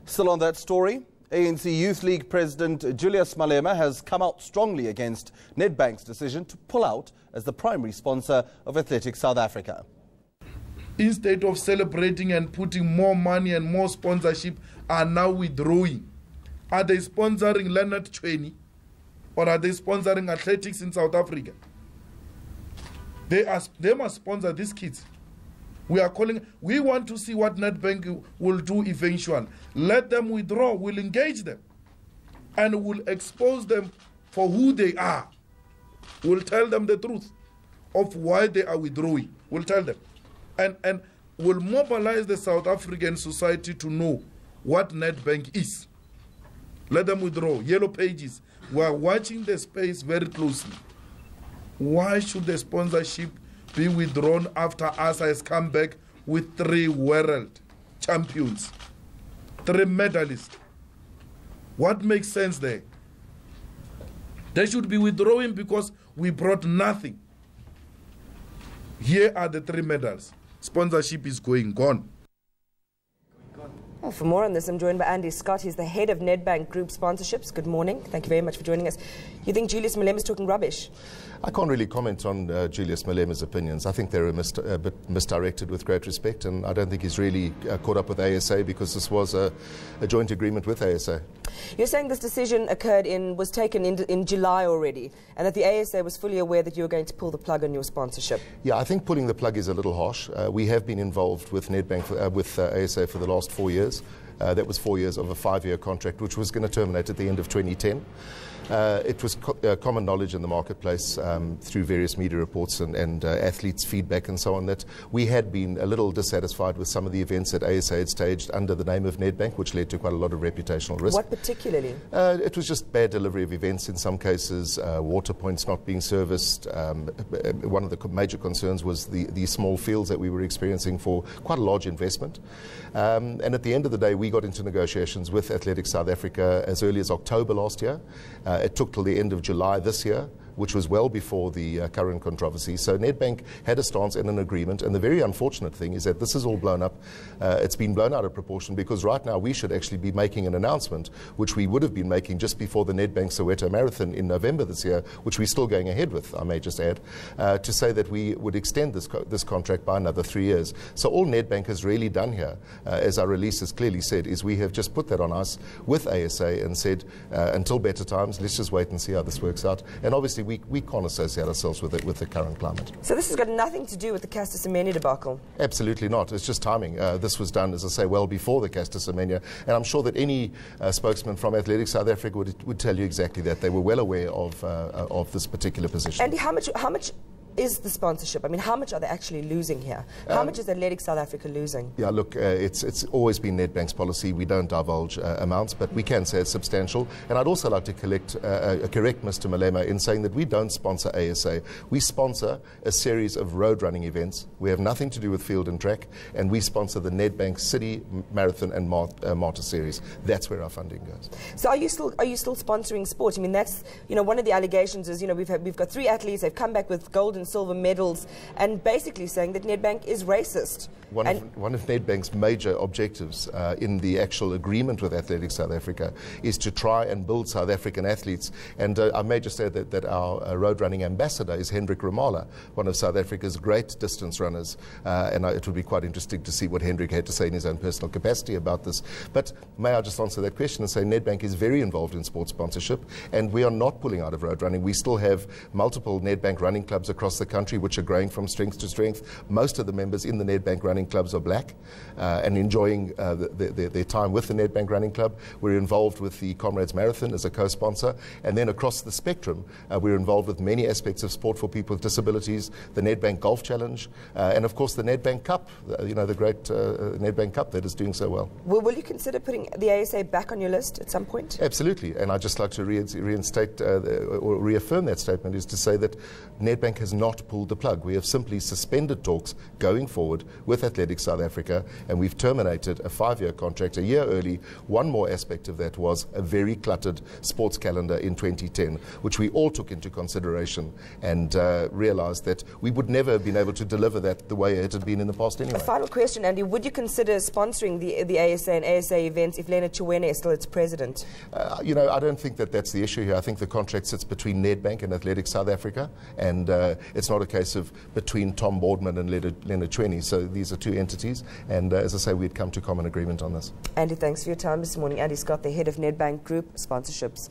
Still on that story, ANC Youth League President Julius Malema has come out strongly against Nedbank's decision to pull out as the primary sponsor of Athletics South Africa. Instead of celebrating and putting more money and more sponsorship, are now withdrawing. Are they sponsoring Leonard Chweni, or are they sponsoring athletics in South Africa? They must sponsor these kids. We want to see what Nedbank will do eventually. Let them withdraw, we'll engage them, and we'll expose them for who they are. We'll tell them the truth of why they are withdrawing. We'll tell them. And we'll mobilize the South African society to know what Nedbank is. Let them withdraw. Yellow pages. We are watching the space very closely. Why should the sponsorship be withdrawn after ASA has come back with 3 world champions, 3 medalists? What makes sense there? They should be withdrawing because we brought nothing. Here are the 3 medals. Sponsorship is gone. Well, for more on this, I'm joined by Andy Scott. He's the head of Nedbank Group Sponsorships. Good morning. Thank you very much for joining us. You think Julius Malema is talking rubbish? I can't really comment on Julius Malema's opinions. I think they're a bit misdirected, with great respect, and I don't think he's really caught up with ASA, because this was a joint agreement with ASA. You're saying this decision was taken in July already, and that the ASA was fully aware that you were going to pull the plug on your sponsorship? Yeah, I think pulling the plug is a little harsh. We have been involved with Nedbank, with ASA for the last 4 years. That was 4 years of a 5-year contract, which was going to terminate at the end of 2010. It was common knowledge in the marketplace through various media reports and athletes' feedback and so on, that we had been a little dissatisfied with some of the events that ASA had staged under the name of Nedbank, which led to quite a lot of reputational risk. What particularly? It was just bad delivery of events in some cases, water points not being serviced. One of the major concerns was the small fields that we were experiencing for quite a large investment. And at the end of the day, we got into negotiations with Athletics South Africa as early as October last year. It took till the end of July this year, which was well before the current controversy. So Nedbank had a stance and an agreement, and the very unfortunate thing is that this is all blown up. It's been blown out of proportion, because right now we should actually be making an announcement, which we would have been making just before the Nedbank Soweto Marathon in November this year, which we're still going ahead with, I may just add, to say that we would extend this contract by another 3 years. So all Nedbank has really done here, as our release has clearly said, is we have just put that on us with ASA and said, until better times, let's just wait and see how this works out. And obviously we can't associate ourselves with it, with the current climate. So this has got nothing to do with the Caster Semenya debacle? Absolutely not. It's just timing. This was done, as I say, well before the Caster Semenya, and I'm sure that any spokesman from Athletics South Africa would tell you exactly that. They were well aware of this particular position. Andy, how much is the sponsorship? I mean, how much are they actually losing here? How much is Athletics South Africa losing? Yeah, look, it's always been Nedbank's policy. We don't divulge amounts, but we can say it's substantial. And I'd also like to correct Mr. Malema in saying that we don't sponsor ASA. We sponsor a series of road running events. We have nothing to do with field and track, and we sponsor the Nedbank City Marathon and Martyr Series. That's where our funding goes. So are you still sponsoring sport? I mean, that's, one of the allegations is, we've got 3 athletes. They've come back with gold and silver medals, and basically saying that Nedbank is racist. One of Nedbank's major objectives in the actual agreement with Athletics South Africa is to try and build South African athletes. And I may just say that our road running ambassador is Hendrik Ramala, one of South Africa's great distance runners. And it would be quite interesting to see what Hendrik had to say in his own personal capacity about this. But may I just answer that question and say Nedbank is very involved in sports sponsorship, and we are not pulling out of road running. We still have multiple Nedbank running clubs across the country which are growing from strength to strength. Most of the members in the Nedbank running clubs are black and enjoying their time with the Nedbank running club. We're involved with the Comrades Marathon as a co-sponsor, and then across the spectrum we're involved with many aspects of sport for people with disabilities, the Nedbank Golf Challenge, and of course the Nedbank Cup, the great Nedbank Cup that is doing so well. Will you consider putting the ASA back on your list at some point? Absolutely, and I'd just like to reinstate or reaffirm that statement, is to say that Nedbank has not not pulled the plug. We have simply suspended talks going forward with Athletics South Africa, and we've terminated a 5-year contract a year early. One more aspect of that was a very cluttered sports calendar in 2010, which we all took into consideration and realized that we would never have been able to deliver that the way it had been in the past anyway. A final question, Andy. Would you consider sponsoring the ASA and ASA events if Leonard Chiwene is still its president? You know, I don't think that that's the issue here. I think the contract sits between Nedbank and Athletics South Africa, and it's not a case of between Tom Boardman and Leonard Chiwene. So these are two entities, and as I say, we'd come to common agreement on this. Andy, thanks for your time this morning. Andy Scott, the head of Nedbank Group Sponsorships.